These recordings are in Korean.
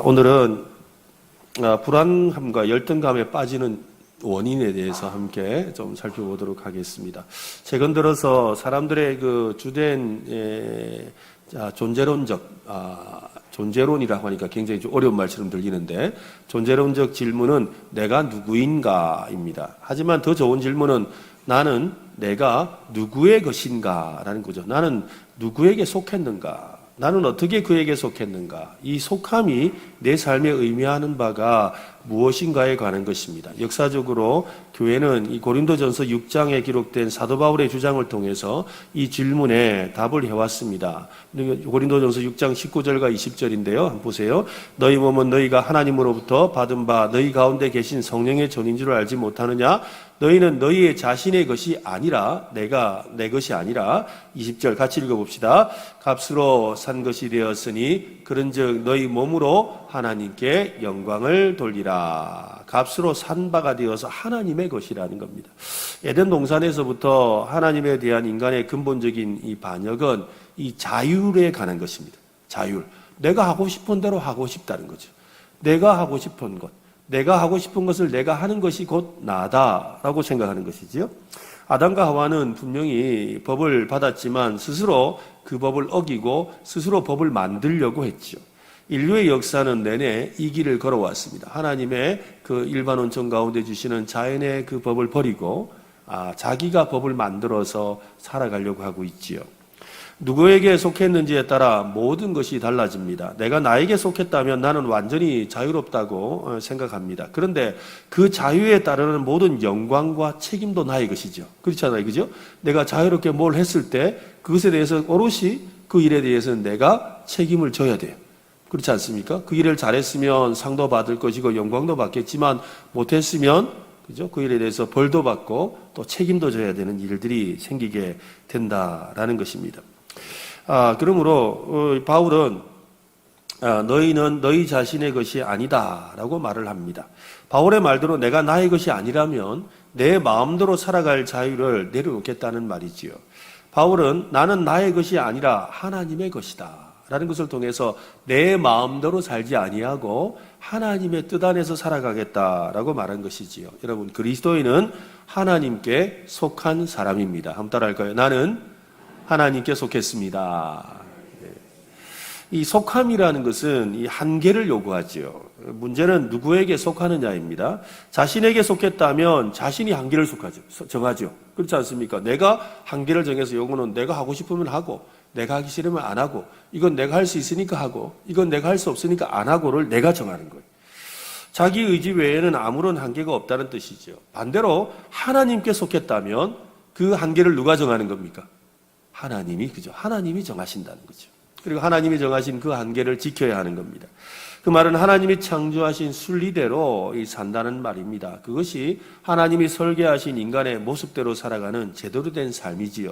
오늘은 불안함과 열등감에 빠지는 원인에 대해서 함께 좀 살펴보도록 하겠습니다. 최근 들어서 사람들의 그 주된 존재론이라고 하니까 굉장히 좀 어려운 말처럼 들리는데, 존재론적 질문은 내가 누구인가입니다. 하지만 더 좋은 질문은 나는 내가 누구의 것인가 라는 거죠. 나는 누구에게 속했는가? 나는 어떻게 그에게 속했는가? 이 속함이 내 삶에 의미하는 바가 무엇인가에 관한 것입니다. 역사적으로 교회는 이 고린도전서 6장에 기록된 사도 바울의 주장을 통해서 이 질문에 답을 해왔습니다. 고린도전서 6장 19절과 20절인데요. 한번 보세요. 너희 몸은 너희가 하나님으로부터 받은 바 너희 가운데 계신 성령의 전인 줄 알지 못하느냐? 너희는 너희의 자신의 것이 아니라 내가 내 것이 아니라 20절 같이 읽어봅시다. 값으로 산 것이 되었으니 그런즉 너희 몸으로 하나님께 영광을 돌리라. 값으로 산 바가 되어서 하나님의 것이라는 겁니다. 에덴 동산에서부터 하나님에 대한 인간의 근본적인 이 반역은 이 자율에 관한 것입니다. 자율. 내가 하고 싶은 대로 하고 싶다는 거죠. 내가 하고 싶은 것. 내가 하고 싶은 것을 내가 하는 것이 곧 나다라고 생각하는 것이지요. 아담과 하와는 분명히 법을 받았지만 스스로 그 법을 어기고 스스로 법을 만들려고 했죠. 인류의 역사는 내내 이 길을 걸어왔습니다. 하나님의 그 일반 원천 가운데 주시는 자연의 그 법을 버리고 자기가 법을 만들어서 살아가려고 하고 있지요. 누구에게 속했는지에 따라 모든 것이 달라집니다. 내가 나에게 속했다면 나는 완전히 자유롭다고 생각합니다. 그런데 그 자유에 따르는 모든 영광과 책임도 나의 것이죠. 그렇잖아요. 그죠? 내가 자유롭게 뭘 했을 때 그것에 대해서 오롯이 그 일에 대해서는 내가 책임을 져야 돼요. 그렇지 않습니까? 그 일을 잘했으면 상도 받을 것이고 영광도 받겠지만 못했으면 그죠? 그 일에 대해서 벌도 받고 또 책임도 져야 되는 일들이 생기게 된다라는 것입니다. 그러므로 바울은 너희는 너희 자신의 것이 아니다라고 말을 합니다. 바울의 말대로 내가 나의 것이 아니라면 내 마음대로 살아갈 자유를 내려놓겠다는 말이지요. 바울은 나는 나의 것이 아니라 하나님의 것이다 라는 것을 통해서 내 마음대로 살지 아니하고 하나님의 뜻 안에서 살아가겠다라고 말한 것이지요. 여러분, 그리스도인은 하나님께 속한 사람입니다. 한번 따라할까요? 나는 하나님께 속했습니다. 이 속함이라는 것은 이 한계를 요구하지요. 문제는 누구에게 속하느냐입니다. 자신에게 속했다면 자신이 한계를 정하죠. 그렇지 않습니까? 내가 한계를 정해서 요거는 내가 하고 싶으면 하고 내가 하기 싫으면 안 하고 이건 내가 할 수 있으니까 하고 이건 내가 할 수 없으니까 안 하고를 내가 정하는 거예요. 자기 의지 외에는 아무런 한계가 없다는 뜻이죠. 반대로 하나님께 속했다면 그 한계를 누가 정하는 겁니까? 하나님이, 그죠? 하나님이 정하신다는 거죠. 그리고 하나님이 정하신 그 한계를 지켜야 하는 겁니다. 그 말은 하나님이 창조하신 순리대로 산다는 말입니다. 그것이 하나님이 설계하신 인간의 모습대로 살아가는 제대로 된 삶이지요.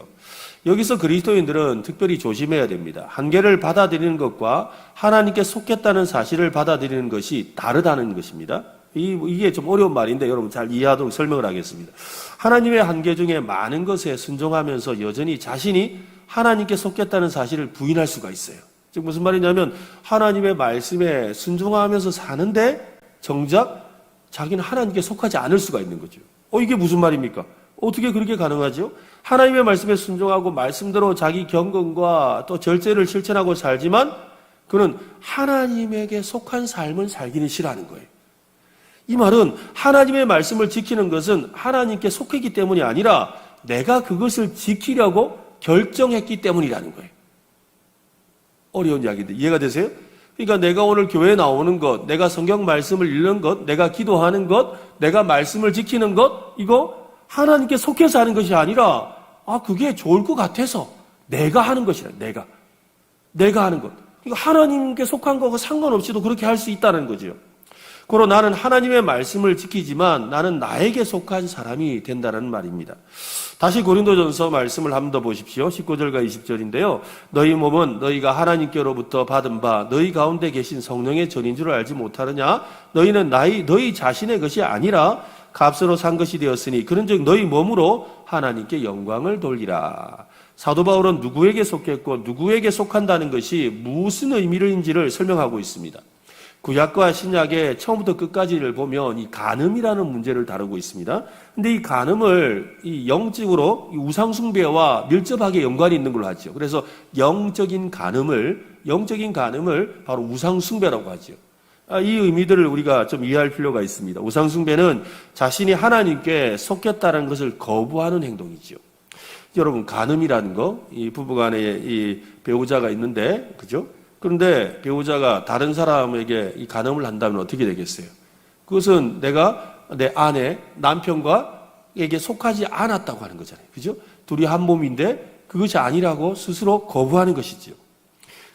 여기서 그리스도인들은 특별히 조심해야 됩니다. 한계를 받아들이는 것과 하나님께 속했다는 사실을 받아들이는 것이 다르다는 것입니다. 이게 좀 어려운 말인데 여러분 잘 이해하도록 설명을 하겠습니다. 하나님의 한계 중에 많은 것에 순종하면서 여전히 자신이 하나님께 속했다는 사실을 부인할 수가 있어요. 즉 무슨 말이냐면 하나님의 말씀에 순종하면서 사는데 정작 자기는 하나님께 속하지 않을 수가 있는 거죠. 이게 무슨 말입니까? 어떻게 그렇게 가능하죠? 하나님의 말씀에 순종하고 말씀대로 자기 경건과 또 절제를 실천하고 살지만 그는 하나님에게 속한 삶을 살기는 싫어하는 거예요. 이 말은 하나님의 말씀을 지키는 것은 하나님께 속했기 때문이 아니라 내가 그것을 지키려고 결정했기 때문이라는 거예요. 어려운 이야기인데 이해가 되세요? 그러니까 내가 오늘 교회에 나오는 것, 내가 성경 말씀을 읽는 것, 내가 기도하는 것, 내가 말씀을 지키는 것, 이거 하나님께 속해서 하는 것이 아니라 그게 좋을 것 같아서 내가 하는 것이라. 내가 하는 것. 그러니까 하나님께 속한 거하고 상관없이도 그렇게 할 수 있다는 거죠. 그러나 나는 하나님의 말씀을 지키지만 나는 나에게 속한 사람이 된다는 말입니다. 다시 고린도전서 말씀을 한 번 더 보십시오. 19절과 20절인데요. 너희 몸은 너희가 하나님께로부터 받은 바 너희 가운데 계신 성령의 전인 줄 알지 못하느냐? 너희는 너희 자신의 것이 아니라 값으로 산 것이 되었으니 그런즉 너희 몸으로 하나님께 영광을 돌리라. 사도 바울은 누구에게 속했고 누구에게 속한다는 것이 무슨 의미인지를 설명하고 있습니다. 구약과 신약의 처음부터 끝까지를 보면 이 간음이라는 문제를 다루고 있습니다. 근데 이 간음을 이 영적으로 이 우상숭배와 밀접하게 연관이 있는 걸로 하죠. 그래서 영적인 간음을 바로 우상숭배라고 하죠. 이 의미들을 우리가 좀 이해할 필요가 있습니다. 우상숭배는 자신이 하나님께 속했다는 것을 거부하는 행동이죠. 여러분, 간음이라는 거, 이 부부간에 이 배우자가 있는데, 그죠? 그런데 배우자가 다른 사람에게 이 간음을 한다면 어떻게 되겠어요? 그것은 내가 내 아내, 남편과에게 속하지 않았다고 하는 거잖아요. 그죠? 둘이 한 몸인데 그것이 아니라고 스스로 거부하는 것이지요.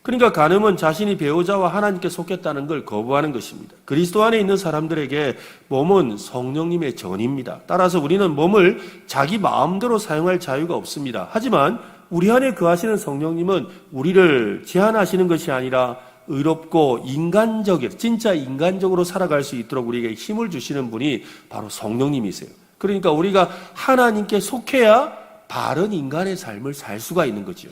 그러니까 간음은 자신이 배우자와 하나님께 속했다는 걸 거부하는 것입니다. 그리스도 안에 있는 사람들에게 몸은 성령님의 전입니다. 따라서 우리는 몸을 자기 마음대로 사용할 자유가 없습니다. 하지만 우리 안에 거하시는 성령님은 우리를 제한하시는 것이 아니라 의롭고 진짜 인간적으로 살아갈 수 있도록 우리에게 힘을 주시는 분이 바로 성령님이세요. 그러니까 우리가 하나님께 속해야 바른 인간의 삶을 살 수가 있는 거죠.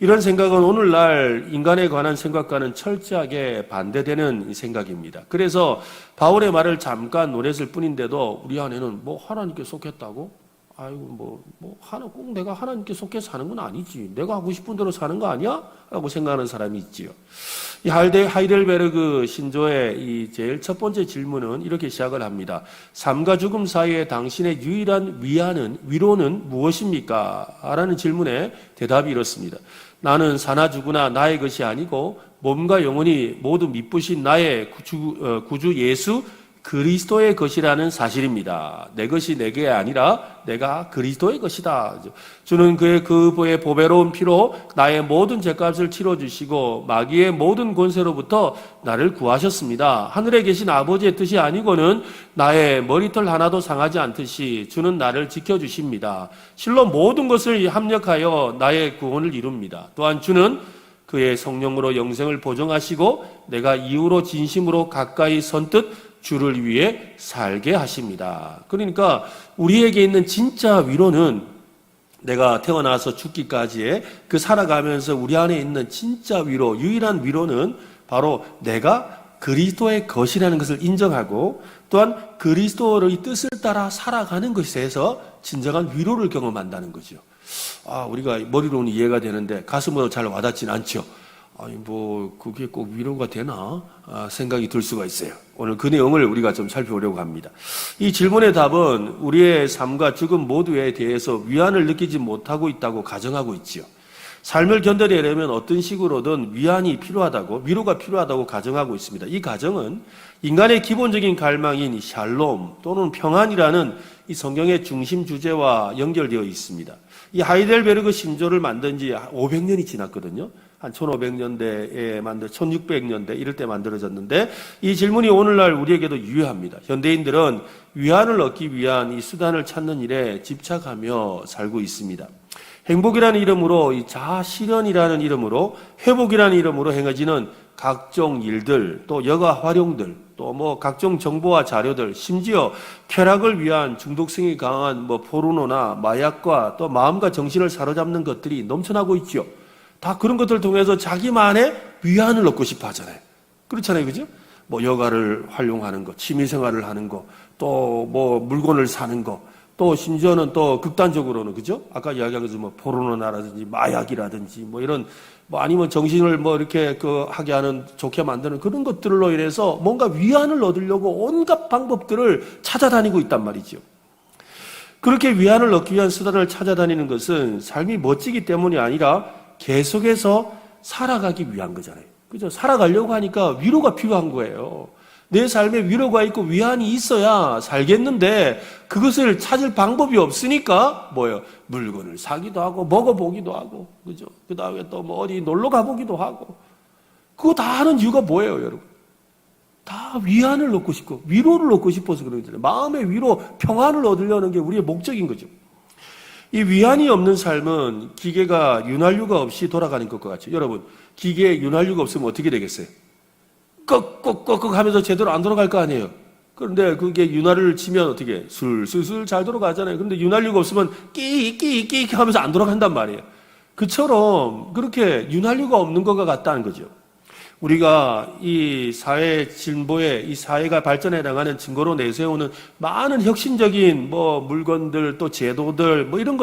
이런 생각은 오늘날 인간에 관한 생각과는 철저하게 반대되는 생각입니다. 그래서 바울의 말을 잠깐 노렸을 뿐인데도 우리 안에는 하나님께 속했다고? 아이고, 꼭 내가 하나님께 속해 사는 건 아니지. 내가 하고 싶은 대로 사는 거 아니야? 라고 생각하는 사람이 있지요. 이 하이델베르그 신조의 이 제일 첫 번째 질문은 이렇게 시작을 합니다. 삶과 죽음 사이에 당신의 유일한 위로는 무엇입니까? 라는 질문에 대답이 이렇습니다. 나는 사나 죽으나 나의 것이 아니고 몸과 영혼이 모두 미쁘신 나의 구주 예수 그리스도의 것이라는 사실입니다. 내 것이 내게 아니라 내가 그리스도의 것이다. 주는 그의 보배로운 피로 나의 모든 죄값을 치러주시고 마귀의 모든 권세로부터 나를 구하셨습니다. 하늘에 계신 아버지의 뜻이 아니고는 나의 머리털 하나도 상하지 않듯이 주는 나를 지켜주십니다. 실로 모든 것을 합력하여 나의 구원을 이룹니다. 또한 주는 그의 성령으로 영생을 보증하시고 내가 이후로 진심으로 가까이 선뜻 주를 위해 살게 하십니다. 그러니까 우리에게 있는 진짜 위로는 내가 태어나서 죽기까지의 그 살아가면서 우리 안에 있는 진짜 위로, 유일한 위로는 바로 내가 그리스도의 것이라는 것을 인정하고 또한 그리스도의 뜻을 따라 살아가는 것에서 진정한 위로를 경험한다는 거죠. 우리가 머리로는 이해가 되는데 가슴으로 잘 와닿지는 않죠. 그게 꼭 위로가 되나? 생각이 들 수가 있어요. 오늘 그 내용을 우리가 좀 살펴보려고 합니다. 이 질문의 답은 우리의 삶과 죽음 모두에 대해서 위안을 느끼지 못하고 있다고 가정하고 있지요. 삶을 견뎌내려면 어떤 식으로든 위로가 필요하다고 가정하고 있습니다. 이 가정은 인간의 기본적인 갈망인 샬롬 또는 평안이라는 이 성경의 중심 주제와 연결되어 있습니다. 이 하이델베르그 신조를 만든 지 500년이 지났거든요. 한 1500년대에 1600년대 이럴 때 만들어졌는데 이 질문이 오늘날 우리에게도 유효합니다. 현대인들은 위안을 얻기 위한 이 수단을 찾는 일에 집착하며 살고 있습니다. 행복이라는 이름으로 이 자아실현이라는 이름으로 회복이라는 이름으로 행해지는 각종 일들 또 여가 활용들 또 각종 정보와 자료들 심지어 쾌락을 위한 중독성이 강한 포르노나 마약과 또 마음과 정신을 사로잡는 것들이 넘쳐나고 있죠. 다 그런 것들을 통해서 자기만의 위안을 얻고 싶어 하잖아요. 그렇잖아요. 그죠? 여가를 활용하는 것, 취미생활을 하는 것, 또 물건을 사는 것, 또 심지어는 또 극단적으로는, 그죠? 아까 이야기한 것처럼 포르노나라든지 마약이라든지 이런 아니면 정신을 이렇게 하게 하는 좋게 만드는 그런 것들로 인해서 뭔가 위안을 얻으려고 온갖 방법들을 찾아다니고 있단 말이죠. 그렇게 위안을 얻기 위한 수단을 찾아다니는 것은 삶이 멋지기 때문이 아니라 계속해서 살아가기 위한 거잖아요. 그죠? 살아가려고 하니까 위로가 필요한 거예요. 내 삶에 위로가 있고 위안이 있어야 살겠는데 그것을 찾을 방법이 없으니까 물건을 사기도 하고 먹어보기도 하고, 그죠? 그 다음에 또 어디 놀러 가보기도 하고. 그거 다 하는 이유가 뭐예요, 여러분? 다 위안을 얻고 싶고 위로를 얻고 싶어서 그런 거잖아요. 마음의 위로, 평안을 얻으려는 게 우리의 목적인 거죠. 이 위안이 없는 삶은 기계가 윤활유가 없이 돌아가는 것과 같죠. 여러분, 기계에 윤활유가 없으면 어떻게 되겠어요? 꺽꺽꺽꺽 하면서 제대로 안 돌아갈 거 아니에요. 그런데 그게 윤활유를 치면 어떻게 술술술 잘 돌아가잖아요. 그런데 윤활유가 없으면 끼끼끼 하면서 안 돌아간단 말이에요. 그처럼 그렇게 윤활유가 없는 것과 같다는 거죠. 우리가 이 사회 진보에, 이 사회가 발전해 나가는 증거로 내세우는 많은 혁신적인 물건들, 또 제도들, 이런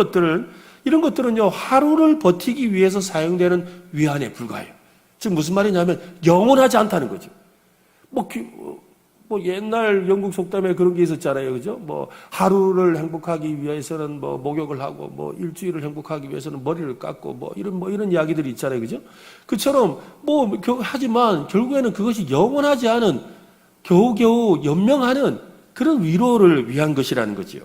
것들은요, 하루를 버티기 위해서 사용되는 위안에 불과해요. 즉, 무슨 말이냐면, 영원하지 않다는 거죠. 옛날 영국 속담에 그런 게 있었잖아요. 그죠? 하루를 행복하기 위해서는 목욕을 하고, 일주일을 행복하기 위해서는 머리를 깎고, 이런 이야기들이 있잖아요. 그죠? 그처럼, 하지만 결국에는 그것이 영원하지 않은, 겨우겨우 연명하는 그런 위로를 위한 것이라는 거지요.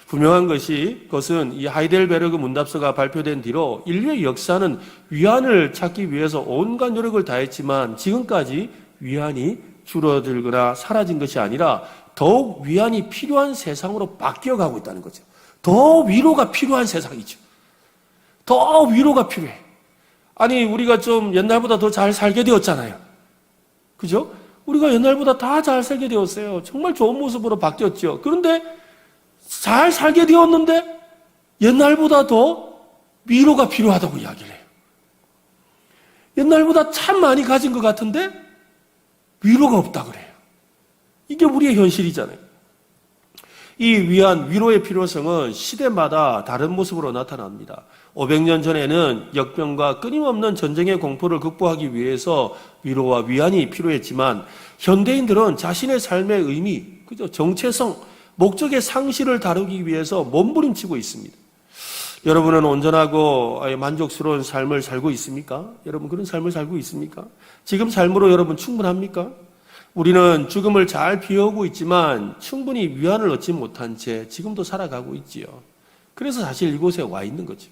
분명한 것이, 그것은 이 하이델베르그 문답서가 발표된 뒤로 인류의 역사는 위안을 찾기 위해서 온갖 노력을 다했지만 지금까지 위안이 줄어들거나 사라진 것이 아니라 더욱 위안이 필요한 세상으로 바뀌어가고 있다는 거죠. 더 위로가 필요한 세상이죠. 더 위로가 필요해. 아니, 우리가 좀 옛날보다 더 잘 살게 되었잖아요. 그죠? 우리가 옛날보다 다 잘 살게 되었어요. 정말 좋은 모습으로 바뀌었죠. 그런데 잘 살게 되었는데 옛날보다 더 위로가 필요하다고 이야기를 해요. 옛날보다 참 많이 가진 것 같은데 위로가 없다 그래요. 이게 우리의 현실이잖아요. 이 위로의 필요성은 시대마다 다른 모습으로 나타납니다. 500년 전에는 역병과 끊임없는 전쟁의 공포를 극복하기 위해서 위로와 위안이 필요했지만 현대인들은 자신의 삶의 의미, 정체성, 목적의 상실을 다루기 위해서 몸부림치고 있습니다. 여러분은 온전하고 만족스러운 삶을 살고 있습니까? 여러분 그런 삶을 살고 있습니까? 지금 삶으로 여러분 충분합니까? 우리는 죽음을 잘 비워오고 있지만 충분히 위안을 얻지 못한 채 지금도 살아가고 있지요. 그래서 사실 이곳에 와 있는 거죠.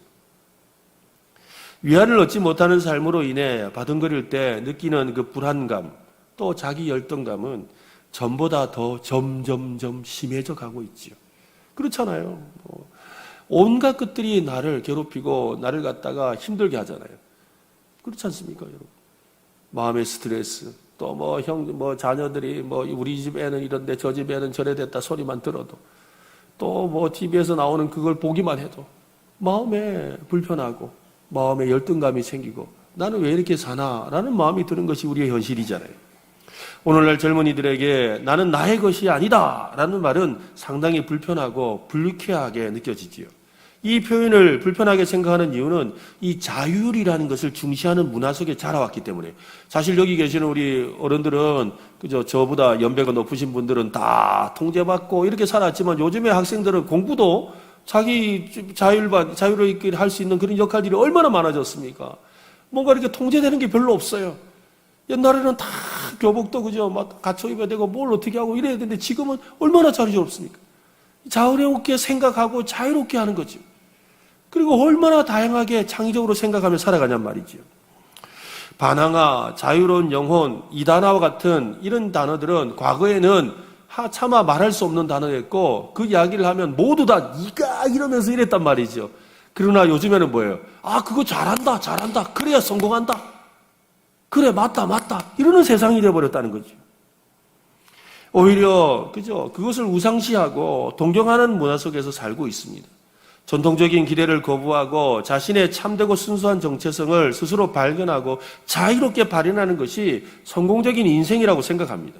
위안을 얻지 못하는 삶으로 인해 바둥거릴 때 느끼는 그 불안감, 또 자기 열등감은 전보다 더 점점점 심해져 가고 있지요. 그렇잖아요. 온갖 것들이 나를 괴롭히고 나를 갖다가 힘들게 하잖아요. 그렇지 않습니까, 여러분? 마음의 스트레스, 또 자녀들이 우리 집에는 이런데 저 집에는 저래 됐다 소리만 들어도, 또 TV에서 나오는 그걸 보기만 해도 마음에 불편하고 마음에 열등감이 생기고 나는 왜 이렇게 사나라는 마음이 드는 것이 우리의 현실이잖아요. 오늘날 젊은이들에게 나는 나의 것이 아니다 라는 말은 상당히 불편하고 불쾌하게 느껴지지요. 이 표현을 불편하게 생각하는 이유는 이 자율이라는 것을 중시하는 문화 속에 자라왔기 때문에. 사실 여기 계시는 우리 어른들은 저보다 연배가 높으신 분들은 다 통제받고 이렇게 살았지만 요즘의 학생들은 공부도 자기 자유로 있게 할 수 있는 그런 역할들이 얼마나 많아졌습니까? 뭔가 이렇게 통제되는 게 별로 없어요. 옛날에는 다 교복도 갖춰 입어야 되고 뭘 어떻게 하고 이래야 되는데 지금은 얼마나 자유롭습니까? 자유롭게 생각하고 자유롭게 하는 거죠. 그리고 얼마나 다양하게 창의적으로 생각하며 살아가냔 말이죠. 반항아, 자유로운 영혼, 이단아와 같은 이런 단어들은 과거에는 차마 말할 수 없는 단어였고 그 이야기를 하면 모두 다 네가 이러면서 이랬단 말이죠. 그러나 요즘에는 뭐예요? 그거 잘한다. 그래야 성공한다. 그래, 맞다. 이러는 세상이 되어버렸다는 거죠. 오히려, 그것을 우상시하고 동경하는 문화 속에서 살고 있습니다. 전통적인 기대를 거부하고 자신의 참되고 순수한 정체성을 스스로 발견하고 자유롭게 발현하는 것이 성공적인 인생이라고 생각합니다.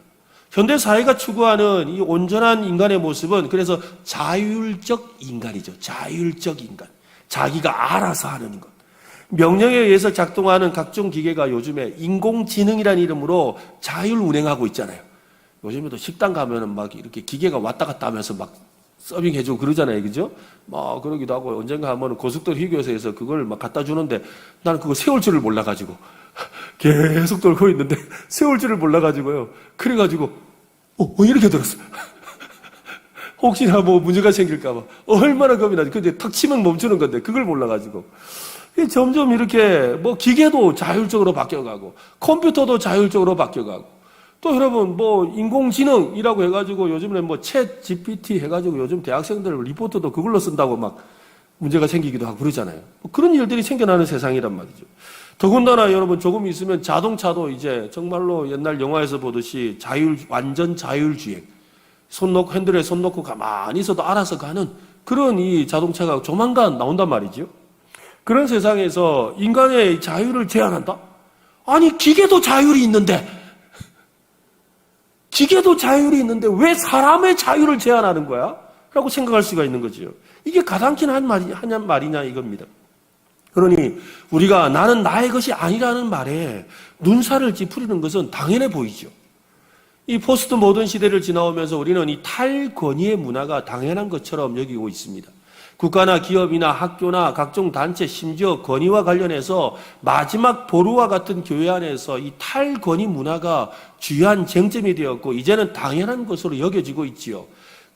현대 사회가 추구하는 이 온전한 인간의 모습은 그래서 자율적 인간이죠. 자율적 인간. 자기가 알아서 하는 것. 명령에 의해서 작동하는 각종 기계가 요즘에 인공지능이라는 이름으로 자율 운행하고 있잖아요. 요즘에도 식당 가면은 이렇게 기계가 왔다 갔다 하면서 서빙해주고 그러잖아요. 그죠? 그러기도 하고, 언젠가 한번 고속도로 휴게소에서 그걸 갖다 주는데 나는 그거 세울 줄을 몰라가지고 계속 돌고 있는데 세울 줄을 몰라가지고요. 그래가지고, 이렇게 들었어. 혹시나 문제가 생길까봐. 얼마나 겁이 나지. 근데 탁 치면 멈추는 건데 그걸 몰라가지고. 점점 이렇게 기계도 자율적으로 바뀌어가고 컴퓨터도 자율적으로 바뀌어가고 또 여러분 인공지능이라고 해가지고 요즘에 챗 GPT 해가지고 요즘 대학생들 리포트도 그걸로 쓴다고 문제가 생기기도 하고 그러잖아요. 그런 일들이 생겨나는 세상이란 말이죠. 더군다나 여러분 조금 있으면 자동차도 이제 정말로 옛날 영화에서 보듯이 완전 자율주행. 핸들에 손 놓고 가만히 있어도 알아서 가는 그런 이 자동차가 조만간 나온단 말이죠. 그런 세상에서 인간의 자유를 제한한다? 아니, 기계도 자율이 있는데 왜 사람의 자유를 제한하는 거야? 라고 생각할 수가 있는 거죠. 이게 가당키는 한 말이냐 이겁니다. 그러니 우리가 나는 나의 것이 아니라는 말에 눈살을 찌푸리는 것은 당연해 보이죠. 이 포스트 모던 시대를 지나오면서 우리는 이 탈권위의 문화가 당연한 것처럼 여기고 있습니다. 국가나 기업이나 학교나 각종 단체, 심지어 권위와 관련해서 마지막 보루와 같은 교회 안에서 이 탈권위 문화가 주요한 쟁점이 되었고 이제는 당연한 것으로 여겨지고 있지요.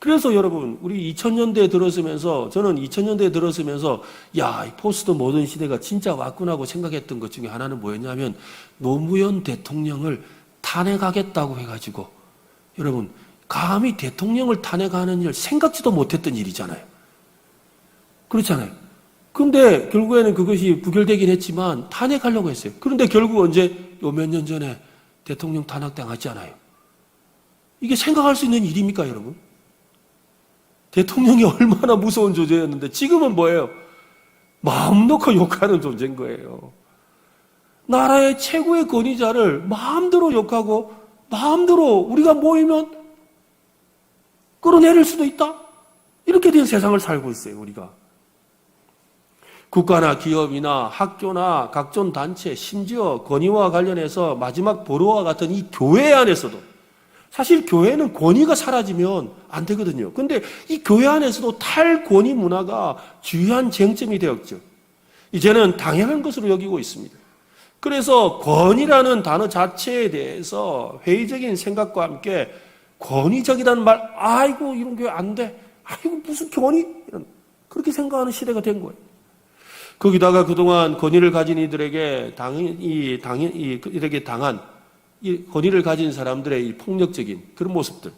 그래서 여러분, 우리 2000년대에 들어서면서 저는 2000년대에 들어서면서 야, 이 포스트 모던 시대가 진짜 왔구나 하고 생각했던 것 중에 하나는 뭐였냐면 노무현 대통령을 탄핵하겠다고 해가지고 여러분, 감히 대통령을 탄핵하는 일 생각지도 못했던 일이잖아요. 그렇잖아요. 그런데 결국에는 그것이 부결되긴 했지만 탄핵하려고 했어요. 그런데 결국 언제? 요 몇 년 전에 대통령 탄핵당했잖아요. 이게 생각할 수 있는 일입니까, 여러분? 대통령이 얼마나 무서운 존재였는데 지금은 뭐예요? 마음 놓고 욕하는 존재인 거예요. 나라의 최고의 권위자를 마음대로 욕하고 마음대로 우리가 모이면 끌어내릴 수도 있다. 이렇게 된 세상을 살고 있어요, 우리가. 국가나 기업이나 학교나 각종 단체, 심지어 권위와 관련해서 마지막 보루와 같은 이 교회 안에서도 사실 교회는 권위가 사라지면 안 되거든요. 그런데 이 교회 안에서도 탈권위 문화가 주요한 쟁점이 되었죠. 이제는 당연한 것으로 여기고 있습니다. 그래서 권위라는 단어 자체에 대해서 회의적인 생각과 함께 권위적이라는 말, 아이고 이런 게 안 돼. 아이고 무슨 권위? 그렇게 생각하는 시대가 된 거예요. 거기다가 그동안 권위를 가진 이들에게 이들에게 당한 이 권위를 가진 사람들의 이 폭력적인 그런 모습들,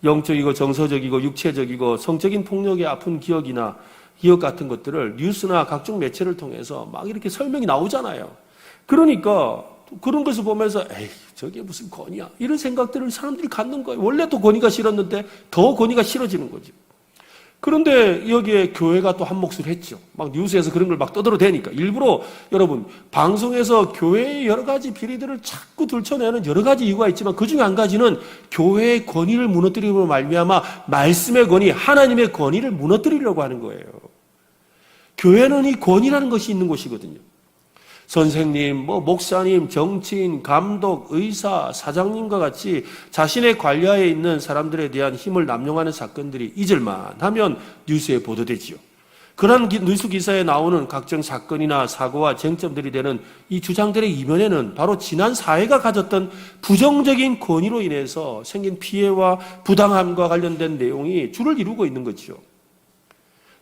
영적이고 정서적이고 육체적이고 성적인 폭력의 아픈 기억 같은 것들을 뉴스나 각종 매체를 통해서 막 이렇게 설명이 나오잖아요. 그러니까 그런 것을 보면서 에이 저게 무슨 권위야 이런 생각들을 사람들이 갖는 거예요. 원래도 권위가 싫었는데 더 권위가 싫어지는 거죠. 그런데 여기에 교회가 또 한 몫을 했죠. 막 뉴스에서 그런 걸 막 떠들어대니까. 일부러 여러분 방송에서 교회의 여러 가지 비리들을 자꾸 들춰내는 여러 가지 이유가 있지만 그중에 한 가지는 교회의 권위를 무너뜨리고 말미암아 말씀의 권위, 하나님의 권위를 무너뜨리려고 하는 거예요. 교회는 이 권위라는 것이 있는 곳이거든요. 선생님, 목사님, 정치인, 감독, 의사, 사장님과 같이 자신의 관리하에 있는 사람들에 대한 힘을 남용하는 사건들이 잊을만 하면 뉴스에 보도되지요. 그런 뉴스 기사에 나오는 각종 사건이나 사고와 쟁점들이 되는 이 주장들의 이면에는 바로 지난 사회가 가졌던 부정적인 권위로 인해서 생긴 피해와 부당함과 관련된 내용이 주를 이루고 있는 거죠.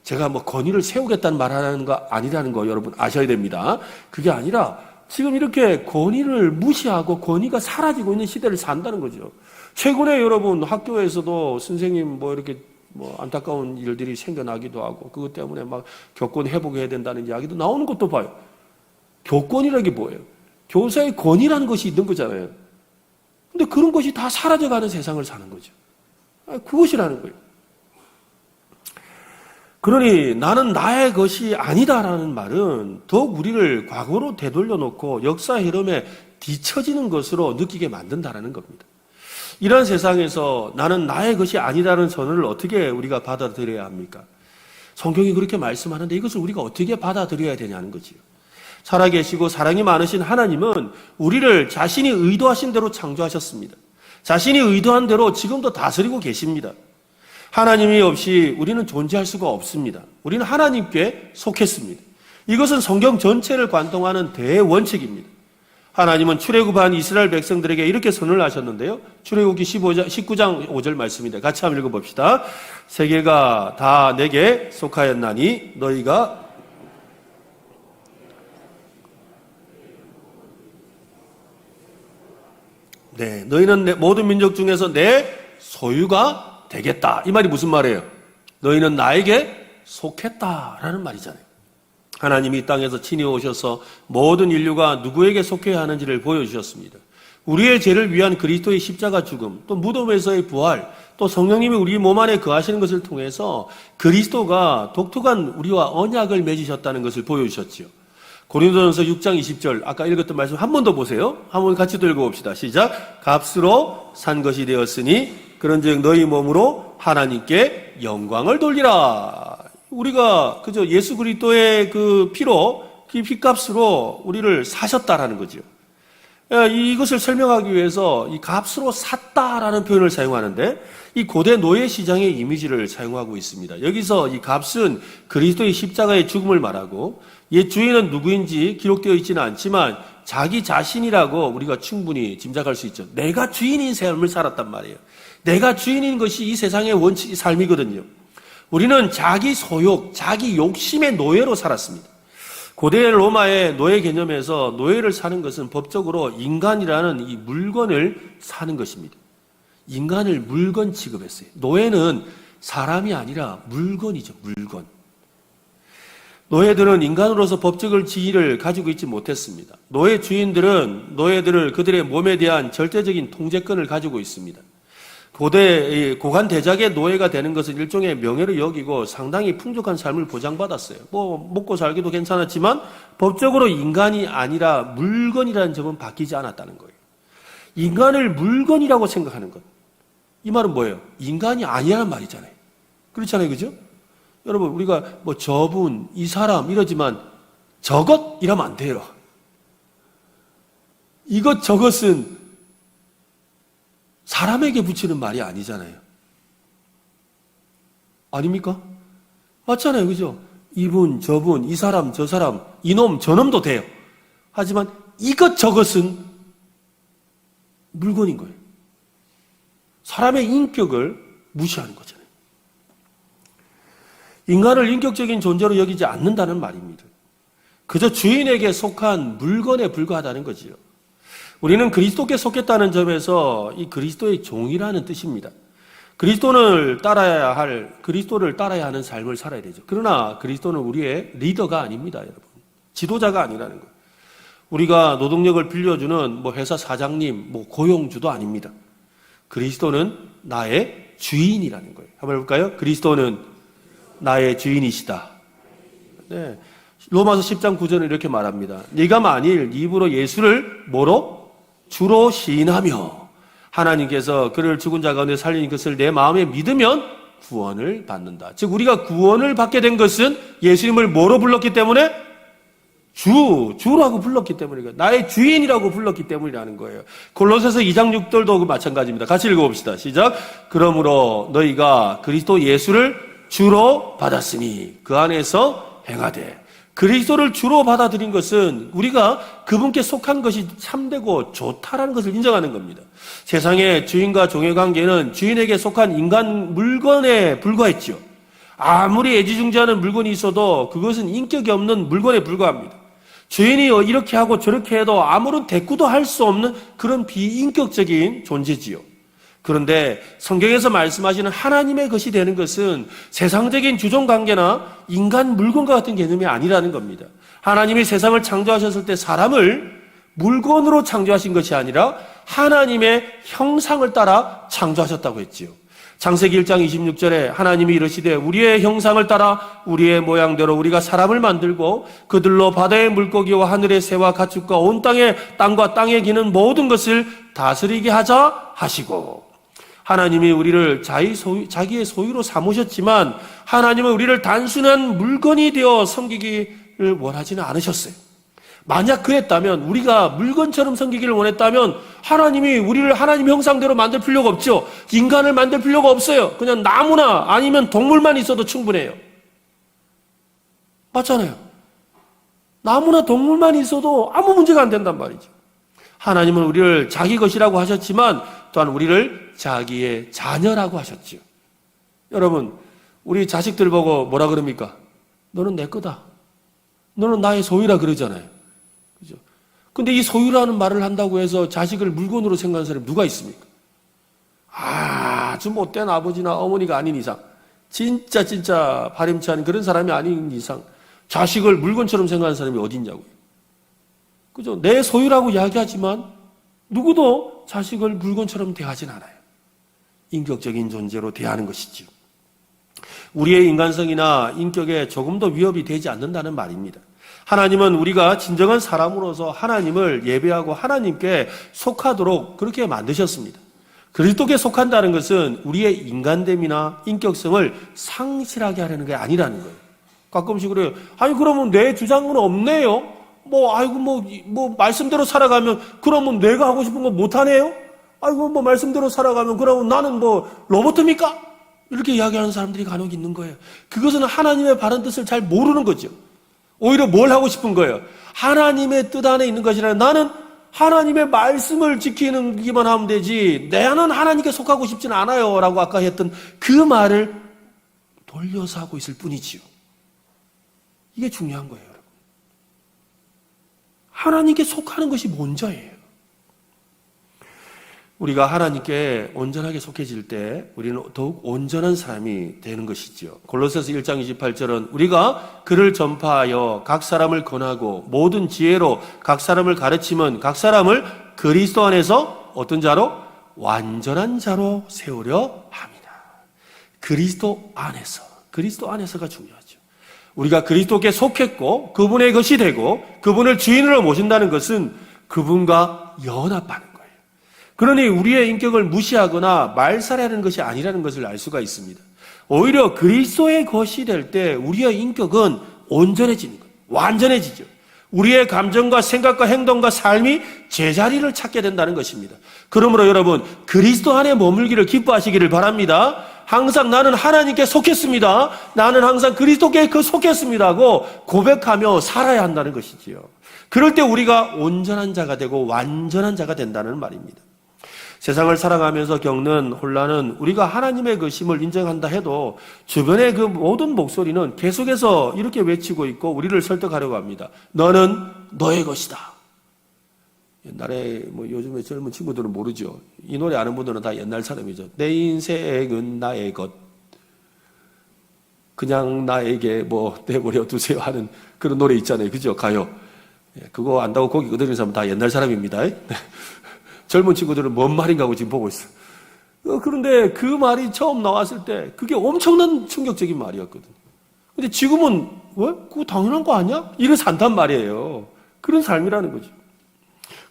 제가 권위를 세우겠다는 말하는 거 아니라는 거 여러분 아셔야 됩니다. 그게 아니라 지금 이렇게 권위를 무시하고 권위가 사라지고 있는 시대를 산다는 거죠. 최근에 여러분 학교에서도 선생님 이렇게 안타까운 일들이 생겨나기도 하고 그것 때문에 막 교권 회복해야 된다는 이야기도 나오는 것도 봐요. 교권이라는 게 뭐예요? 교사의 권위라는 것이 있는 거잖아요. 근데 그런 것이 다 사라져가는 세상을 사는 거죠. 그것이라는 거예요. 그러니 나는 나의 것이 아니다라는 말은 더욱 우리를 과거로 되돌려놓고 역사 흐름에 뒤처지는 것으로 느끼게 만든다라는 겁니다. 이런 세상에서 나는 나의 것이 아니다라는 선언을 어떻게 우리가 받아들여야 합니까? 성경이 그렇게 말씀하는데 이것을 우리가 어떻게 받아들여야 되냐는 거지요. 살아계시고 사랑이 많으신 하나님은 우리를 자신이 의도하신 대로 창조하셨습니다. 자신이 의도한 대로 지금도 다스리고 계십니다. 하나님이 없이 우리는 존재할 수가 없습니다. 우리는 하나님께 속했습니다. 이것은 성경 전체를 관통하는 대원칙입니다. 하나님은 출애굽한 이스라엘 백성들에게 이렇게 선언을 하셨는데요. 출애굽기 19장 5절 말씀입니다. 같이 한번 읽어봅시다. 세계가 다 내게 속하였나니 너희가 너희는 모든 민족 중에서 내 소유가 되겠다. 이 말이 무슨 말이에요? 너희는 나에게 속했다라는 말이잖아요. 하나님이 이 땅에서 친히 오셔서 모든 인류가 누구에게 속해야 하는지를 보여주셨습니다. 우리의 죄를 위한 그리스도의 십자가 죽음, 또 무덤에서의 부활, 또 성령님이 우리 몸 안에 거하시는 것을 통해서 그리스도가 독특한 우리와 언약을 맺으셨다는 것을 보여주셨지요. 고린도전서 6장 20절 아까 읽었던 말씀 한 번 더 보세요. 한번 같이 또 읽어봅시다. 시작. 값으로 산 것이 되었으니 그런즉 너희 몸으로 하나님께 영광을 돌리라. 우리가 그저 예수 그리스도의 그 피로, 그 피값으로 우리를 사셨다라는 거죠. 이것을 설명하기 위해서 이 값으로 샀다라는 표현을 사용하는데 이 고대 노예 시장의 이미지를 사용하고 있습니다. 여기서 이 값은 그리스도의 십자가의 죽음을 말하고 옛 주인은 누구인지 기록되어 있지는 않지만 자기 자신이라고 우리가 충분히 짐작할 수 있죠. 내가 주인인 삶을 살았단 말이에요. 내가 주인인 것이 이 세상의 원칙, 삶이거든요. 우리는 자기 소욕, 자기 욕심의 노예로 살았습니다. 고대 로마의 노예 개념에서 노예를 사는 것은 법적으로 인간이라는 이 물건을 사는 것입니다. 인간을 물건 취급했어요. 노예는 사람이 아니라 물건이죠, 물건. 노예들은 인간으로서 법적 지위를 가지고 있지 못했습니다. 노예 주인들은 노예들을 그들의 몸에 대한 절대적인 통제권을 가지고 있습니다. 고관 대작의 노예가 되는 것은 일종의 명예로 여기고 상당히 풍족한 삶을 보장받았어요. 먹고 살기도 괜찮았지만 법적으로 인간이 아니라 물건이라는 점은 바뀌지 않았다는 거예요. 인간을 물건이라고 생각하는 것. 이 말은 뭐예요? 인간이 아니라는 말이잖아요. 그렇잖아요. 그죠? 여러분, 우리가 저분, 이 사람 이러지만 저것? 이러면 안 돼요. 이것, 저것은 사람에게 붙이는 말이 아니잖아요. 아닙니까? 맞잖아요. 그죠? 이분, 저분, 이 사람, 저 사람, 이놈, 저놈도 돼요. 하지만 이것, 저것은 물건인 거예요. 사람의 인격을 무시하는 거잖아요. 인간을 인격적인 존재로 여기지 않는다는 말입니다. 그저 주인에게 속한 물건에 불과하다는 거지요. 우리는 그리스도께 속했다는 점에서 이 그리스도의 종이라는 뜻입니다. 그리스도를 따라야 하는 삶을 살아야 되죠. 그러나 그리스도는 우리의 리더가 아닙니다, 여러분. 지도자가 아니라는 거예요. 우리가 노동력을 빌려주는 회사 사장님, 고용주도 아닙니다. 그리스도는 나의 주인이라는 거예요. 한번 해볼까요? 그리스도는 나의 주인이시다. 네. 로마서 10장 9절은 이렇게 말합니다. 네가 만일 네 입으로 예수를 주로 시인하며 하나님께서 그를 죽은 자 가운데 살린 것을 내 마음에 믿으면 구원을 받는다. 즉 우리가 구원을 받게 된 것은 예수님을 뭐로 불렀기 때문에? 주라고 불렀기 때문이고 나의 주인이라고 불렀기 때문이라는 거예요. 골로새서 2장 6절도 마찬가지입니다. 같이 읽어봅시다. 시작. 그러므로 너희가 그리스도 예수를 주로 받았으니 그 안에서 행하되. 그리스도를 주로 받아들인 것은 우리가 그분께 속한 것이 참되고 좋다라는 것을 인정하는 겁니다. 세상의 주인과 종의 관계는 주인에게 속한 인간 물건에 불과했죠. 아무리 애지중지하는 물건이 있어도 그것은 인격이 없는 물건에 불과합니다. 주인이 이렇게 하고 저렇게 해도 아무런 대꾸도 할 수 없는 그런 비인격적인 존재지요. 그런데 성경에서 말씀하시는 하나님의 것이 되는 것은 세상적인 주종관계나 인간 물건과 같은 개념이 아니라는 겁니다. 하나님이 세상을 창조하셨을 때 사람을 물건으로 창조하신 것이 아니라 하나님의 형상을 따라 창조하셨다고 했지요. 창세기 1장 26절에 하나님이 이르시되 우리의 형상을 따라 우리의 모양대로 우리가 사람을 만들고 그들로 바다의 물고기와 하늘의 새와 가축과 온 땅과 땅에 기는 모든 것을 다스리게 하자 하시고 하나님이 우리를 자기의 소유로 삼으셨지만 하나님은 우리를 단순한 물건이 되어 섬기기를 원하지는 않으셨어요. 만약 그랬다면 우리가 물건처럼 섬기기를 원했다면 하나님이 우리를 하나님 형상대로 만들 필요가 없죠. 인간을 만들 필요가 없어요. 그냥 나무나 아니면 동물만 있어도 충분해요. 맞잖아요. 나무나 동물만 있어도 아무 문제가 안 된단 말이죠. 하나님은 우리를 자기 것이라고 하셨지만 또한 우리를 자기의 자녀라고 하셨죠. 여러분, 우리 자식들 보고 뭐라 그럽니까? 너는 내 거다. 너는 나의 소유라 그러잖아요. 그죠? 근데 이 소유라는 말을 한다고 해서 자식을 물건으로 생각하는 사람이 누가 있습니까? 아주 못된 아버지나 어머니가 아닌 이상, 진짜 바람찬 그런 사람이 아닌 이상 자식을 물건처럼 생각하는 사람이 어디 있냐고요. 그죠? 내 소유라고 이야기하지만 누구도 자식을 물건처럼 대하진 않아요. 인격적인 존재로 대하는 것이죠. 우리의 인간성이나 인격에 조금 더 위협이 되지 않는다는 말입니다. 하나님은 우리가 진정한 사람으로서 하나님을 예배하고 하나님께 속하도록 그렇게 만드셨습니다. 그리스도께 속한다는 것은 우리의 인간됨이나 인격성을 상실하게 하려는 게 아니라는 거예요. 가끔씩 그래요. 아니 그러면 내 주장은 없네요. 말씀대로 살아가면 그러면 내가 하고 싶은 거 못하네요? 말씀대로 살아가면 그러면 나는 로봇입니까? 이렇게 이야기하는 사람들이 간혹 있는 거예요. 그것은 하나님의 바른 뜻을 잘 모르는 거죠. 오히려 뭘 하고 싶은 거예요? 하나님의 뜻 안에 있는 것이라 나는 하나님의 말씀을 지키기만 하면 되지 나는 하나님께 속하고 싶지는 않아요 라고 아까 했던 그 말을 돌려서 하고 있을 뿐이지요. 이게 중요한 거예요. 여러분. 하나님께 속하는 것이 먼저예요. 우리가 하나님께 온전하게 속해질 때 우리는 더욱 온전한 사람이 되는 것이죠. 골로새서 1장 28절은 우리가 그를 전파하여 각 사람을 권하고 모든 지혜로 각 사람을 가르치면 각 사람을 그리스도 안에서 어떤 자로? 완전한 자로 세우려 합니다. 그리스도 안에서가 중요하죠. 우리가 그리스도께 속했고 그분의 것이 되고 그분을 주인으로 모신다는 것은 그분과 연합하는 거예요. 그러니 우리의 인격을 무시하거나 말살하는 것이 아니라는 것을 알 수가 있습니다. 오히려 그리스도의 것이 될 때 우리의 인격은 온전해지는 거예요. 완전해지죠. 우리의 감정과 생각과 행동과 삶이 제자리를 찾게 된다는 것입니다. 그러므로 여러분 그리스도 안에 머물기를 기뻐하시기를 바랍니다. 항상 나는 하나님께 속했습니다. 나는 항상 그리스도께 속했습니다고 고백하며 살아야 한다는 것이지요. 그럴 때 우리가 온전한 자가 되고 완전한 자가 된다는 말입니다. 세상을 살아가면서 겪는 혼란은 우리가 하나님의 것임을 인정한다 해도 주변의 그 모든 목소리는 계속해서 이렇게 외치고 있고 우리를 설득하려고 합니다. 너는 너의 것이다. 옛날에 요즘에 젊은 친구들은 모르죠. 이 노래 아는 분들은 다 옛날 사람이죠. 내 인생은 나의 것. 그냥 나에게 내버려 두세요 하는 그런 노래 있잖아요. 그죠? 가요. 그거 안다고 고기 끄덕이는 사람은 다 옛날 사람입니다. 젊은 친구들은 뭔 말인가 하고 지금 보고 있어요. 그런데 그 말이 처음 나왔을 때 그게 엄청난 충격적인 말이었거든요. 근데 지금은 왜? 그거 당연한 거 아니야? 이래서 안단 말이에요. 그런 삶이라는 거죠.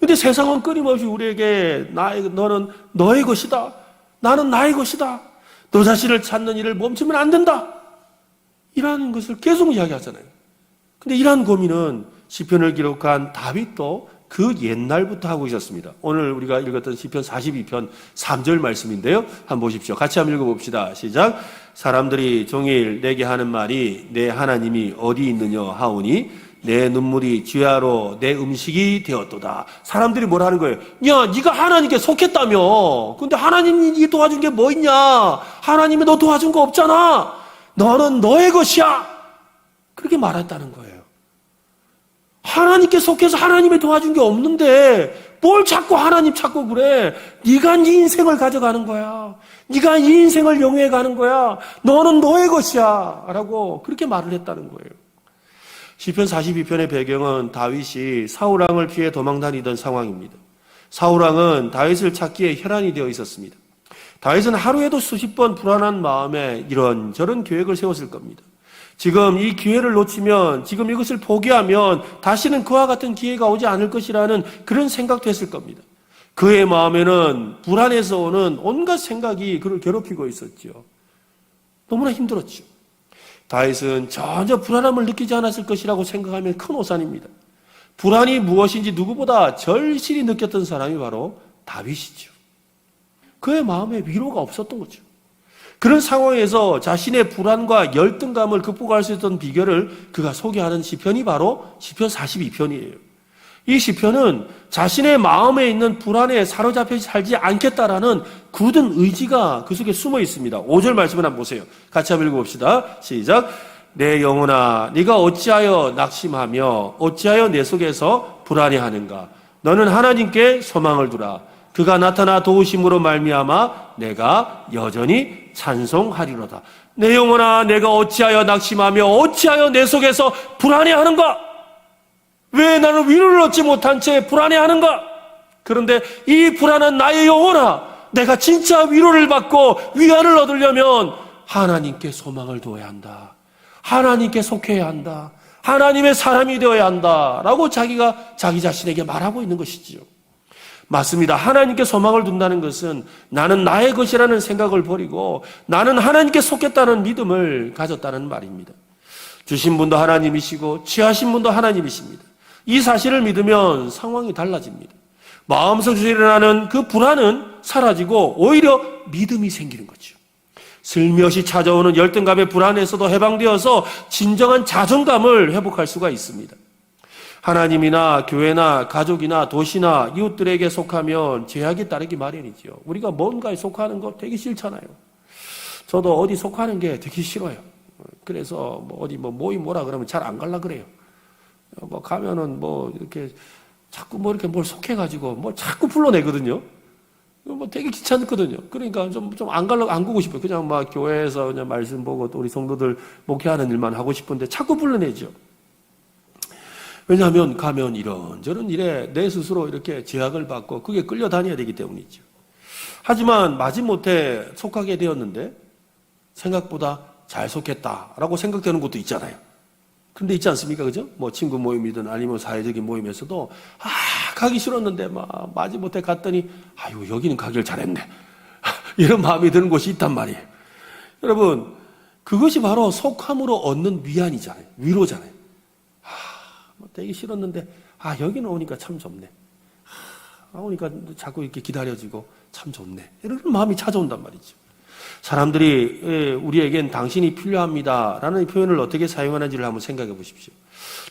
근데 세상은 끊임없이 우리에게 너는 너의 것이다. 나는 나의 것이다. 너 자신을 찾는 일을 멈추면 안 된다. 이라는 것을 계속 이야기하잖아요. 근데 이러한 고민은 시편을 기록한 다윗도 그 옛날부터 하고 있었습니다. 오늘 우리가 읽었던 시편 42편 3절 말씀인데요. 한번 보십시오. 같이 한번 읽어봅시다. 시작. 사람들이 종일 내게 하는 말이 내 하나님이 어디 있느냐 하오니 내 눈물이 주야로 내 음식이 되었도다. 사람들이 뭐라 하는 거예요? 야, 네가 하나님께 속했다며. 근데 하나님이 네 도와준 게 뭐 있냐? 하나님이 너 도와준 거 없잖아. 너는 너의 것이야. 그렇게 말했다는 거예요. 하나님께 속해서 하나님이 도와준 게 없는데 뭘 자꾸 하나님 찾고 그래? 네가 네 인생을 가져가는 거야. 네가 이 인생을 영위해 가는 거야. 너는 너의 것이야. 라고 그렇게 말을 했다는 거예요. 시편 42편의 배경은 다윗이 사울왕을 피해 도망다니던 상황입니다. 사울왕은 다윗을 찾기에 혈안이 되어 있었습니다. 다윗은 하루에도 수십 번 불안한 마음에 이런저런 계획을 세웠을 겁니다. 지금 이 기회를 놓치면, 지금 이것을 포기하면 다시는 그와 같은 기회가 오지 않을 것이라는 그런 생각도 했을 겁니다. 그의 마음에는 불안해서 오는 온갖 생각이 그를 괴롭히고 있었죠. 너무나 힘들었죠. 다윗은 전혀 불안함을 느끼지 않았을 것이라고 생각하면 큰 오산입니다. 불안이 무엇인지 누구보다 절실히 느꼈던 사람이 바로 다윗이죠. 그의 마음에 위로가 없었던 거죠. 그런 상황에서 자신의 불안과 열등감을 극복할 수 있던 비결을 그가 소개하는 시편이 바로 시편 42편이에요. 이 시편은 자신의 마음에 있는 불안에 사로잡혀 살지 않겠다라는 굳은 의지가 그 속에 숨어 있습니다. 5절 말씀을 한번 보세요. 같이 한번 읽어봅시다. 시작. 내 영혼아, 네가 어찌하여 낙심하며 어찌하여 내 속에서 불안해하는가? 너는 하나님께 소망을 두라. 그가 나타나 도우심으로 말미암아 내가 여전히 찬송하리로다. 내 영혼아, 내가 어찌하여 낙심하며 어찌하여 내 속에서 불안해하는가? 왜 나는 위로를 얻지 못한 채 불안해하는가? 그런데 이 불안한 나의 영혼아, 내가 진짜 위로를 받고 위안을 얻으려면 하나님께 소망을 두어야 한다. 하나님께 속해야 한다. 하나님의 사람이 되어야 한다라고 자기가 자기 자신에게 말하고 있는 것이지요. 맞습니다. 하나님께 소망을 둔다는 것은 나는 나의 것이라는 생각을 버리고 나는 하나님께 속했다는 믿음을 가졌다는 말입니다. 주신 분도 하나님이시고 취하신 분도 하나님이십니다. 이 사실을 믿으면 상황이 달라집니다. 마음속에서 일어나는 그 불안은 사라지고 오히려 믿음이 생기는 거죠. 슬며시 찾아오는 열등감의 불안에서도 해방되어서 진정한 자존감을 회복할 수가 있습니다. 하나님이나 교회나 가족이나 도시나 이웃들에게 속하면 죄악이 따르기 마련이죠. 우리가 뭔가에 속하는 거 되게 싫잖아요. 저도 어디 속하는 게 되게 싫어요. 그래서 어디 모임 뭐라 그러면 잘 안 갈라 그래요. 가면은 이렇게 자꾸 이렇게 뭘 속해가지고 자꾸 불러내거든요. 되게 귀찮거든요. 그러니까 좀 안 가고 싶어요. 그냥 교회에서 그냥 말씀 보고 또 우리 성도들 목회하는 일만 하고 싶은데 자꾸 불러내죠. 왜냐하면 가면 이런저런 일에 내 스스로 이렇게 제약을 받고 그게 끌려다녀야 되기 때문이죠. 하지만 마지못해 속하게 되었는데 생각보다 잘 속했다라고 생각되는 것도 있잖아요. 그런데 있지 않습니까? 그죠? 친구 모임이든 아니면 사회적인 모임에서도 가기 싫었는데 마지못해 갔더니 아유 여기는 가길 잘했네. 이런 마음이 드는 곳이 있단 말이에요. 여러분 그것이 바로 속함으로 얻는 위안이잖아요. 위로잖아요. 되게 싫었는데 여기는 오니까 참 좋네. 오니까 자꾸 이렇게 기다려지고 참 좋네. 이런 마음이 찾아온단 말이죠. 사람들이 우리에겐 당신이 필요합니다라는 표현을 어떻게 사용하는지를 한번 생각해 보십시오.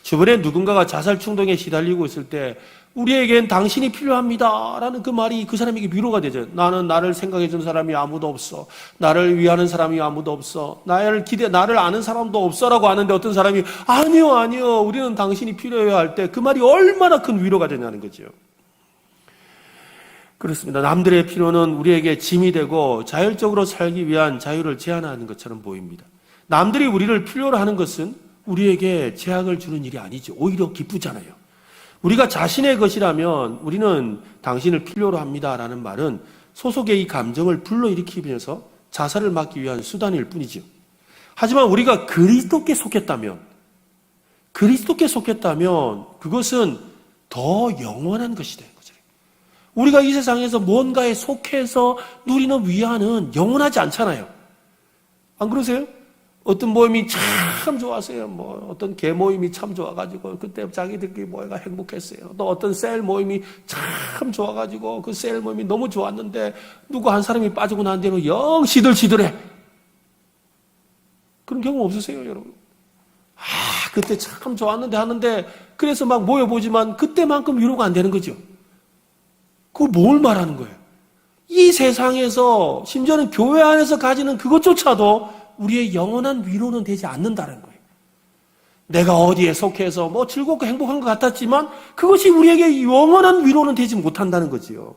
주변에 누군가가 자살 충동에 시달리고 있을 때 우리에겐 당신이 필요합니다라는 그 말이 그 사람에게 위로가 되죠. 나는 나를 생각해 준 사람이 아무도 없어. 나를 위하는 사람이 아무도 없어. 나를 아는 사람도 없어라고 하는데 어떤 사람이 아니요. 우리는 당신이 필요해야 할 때 그 말이 얼마나 큰 위로가 되냐는 거죠. 그렇습니다. 남들의 필요는 우리에게 짐이 되고 자율적으로 살기 위한 자유를 제한하는 것처럼 보입니다. 남들이 우리를 필요로 하는 것은 우리에게 제약을 주는 일이 아니죠. 오히려 기쁘잖아요. 우리가 자신의 것이라면 우리는 당신을 필요로 합니다라는 말은 소속의 이 감정을 불러일으키면서 자살을 막기 위한 수단일 뿐이죠. 하지만 우리가 그리스도께 속했다면 그것은 더 영원한 것이 되는 거죠. 우리가 이 세상에서 뭔가에 속해서 누리는 위안은 영원하지 않잖아요. 안 그러세요? 어떤 모임이 참 좋았어요. 어떤 개 모임이 참 좋아가지고 그때 자기들끼리 모여가 행복했어요. 또 어떤 셀 모임이 참 좋아가지고 그 셀 모임이 너무 좋았는데 누구 한 사람이 빠지고 난 뒤로 영 시들시들해. 그런 경우 없으세요, 여러분? 그때 참 좋았는데 하는데 그래서 막 모여보지만 그때만큼 위로가 안 되는 거죠. 그걸 뭘 말하는 거예요? 이 세상에서 심지어는 교회 안에서 가지는 그것조차도 우리의 영원한 위로는 되지 않는다는 거예요. 내가 어디에 속해서 즐겁고 행복한 것 같았지만 그것이 우리에게 영원한 위로는 되지 못한다는 거지요.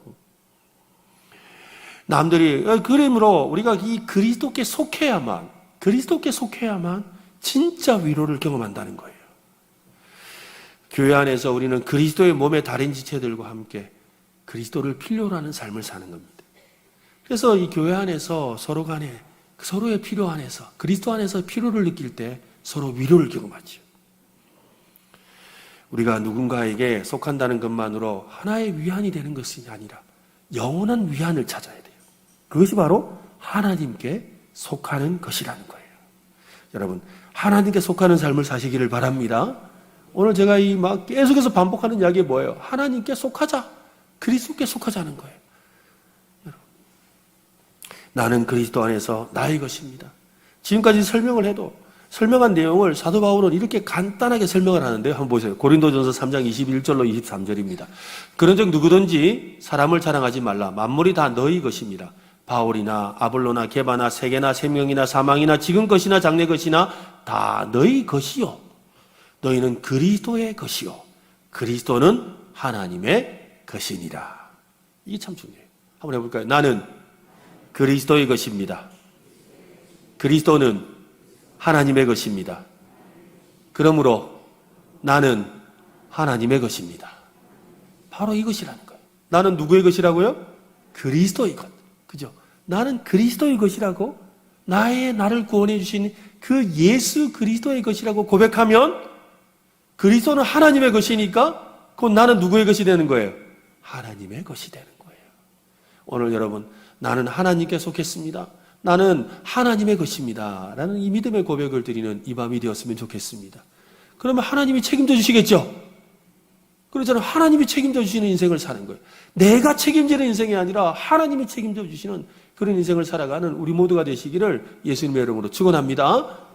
그러므로 우리가 이 그리스도께 속해야만 진짜 위로를 경험한다는 거예요. 교회 안에서 우리는 그리스도의 몸의 다른 지체들과 함께 그리스도를 필요로 하는 삶을 사는 겁니다. 그래서 이 교회 안에서 서로 간에 서로의 필요 안에서 그리스도 안에서 필요를 느낄 때 서로 위로를 경험하죠. 우리가 누군가에게 속한다는 것만으로 하나의 위안이 되는 것이 아니라 영원한 위안을 찾아야 돼요. 그것이 바로 하나님께 속하는 것이라는 거예요. 여러분, 하나님께 속하는 삶을 사시기를 바랍니다. 오늘 제가 계속해서 반복하는 이야기가 뭐예요? 하나님께 속하자. 그리스도께 속하자는 거예요. 나는 그리스도 안에서 나의 것입니다. 지금까지 설명한 내용을 사도 바울은 이렇게 간단하게 설명을 하는데요. 한번 보세요. 고린도전서 3장 21절로 23절입니다. 그런즉 누구든지 사람을 자랑하지 말라. 만물이 다 너희 것입니다. 바울이나 아볼로나 게바나 세계나 생명이나 사망이나 지금 것이나 장래 것이나 다 너희 것이요. 너희는 그리스도의 것이요. 그리스도는 하나님의 것이니라. 이게 참 중요해요. 한번 해볼까요? 나는 그리스도의 것입니다. 그리스도는 하나님의 것입니다. 그러므로 나는 하나님의 것입니다. 바로 이것이라는 거예요. 나는 누구의 것이라고요? 그리스도의 것. 그죠? 나는 그리스도의 것이라고 나를 구원해 주신 그 예수 그리스도의 것이라고 고백하면 그리스도는 하나님의 것이니까 그건 나는 누구의 것이 되는 거예요? 하나님의 것이 되는 거예요. 오늘 여러분, 나는 하나님께 속했습니다. 나는 하나님의 것입니다. 라는 이 믿음의 고백을 드리는 이 밤이 되었으면 좋겠습니다. 그러면 하나님이 책임져 주시겠죠? 그렇잖아요. 하나님이 책임져 주시는 인생을 사는 거예요. 내가 책임지는 인생이 아니라 하나님이 책임져 주시는 그런 인생을 살아가는 우리 모두가 되시기를 예수님의 이름으로 축원합니다.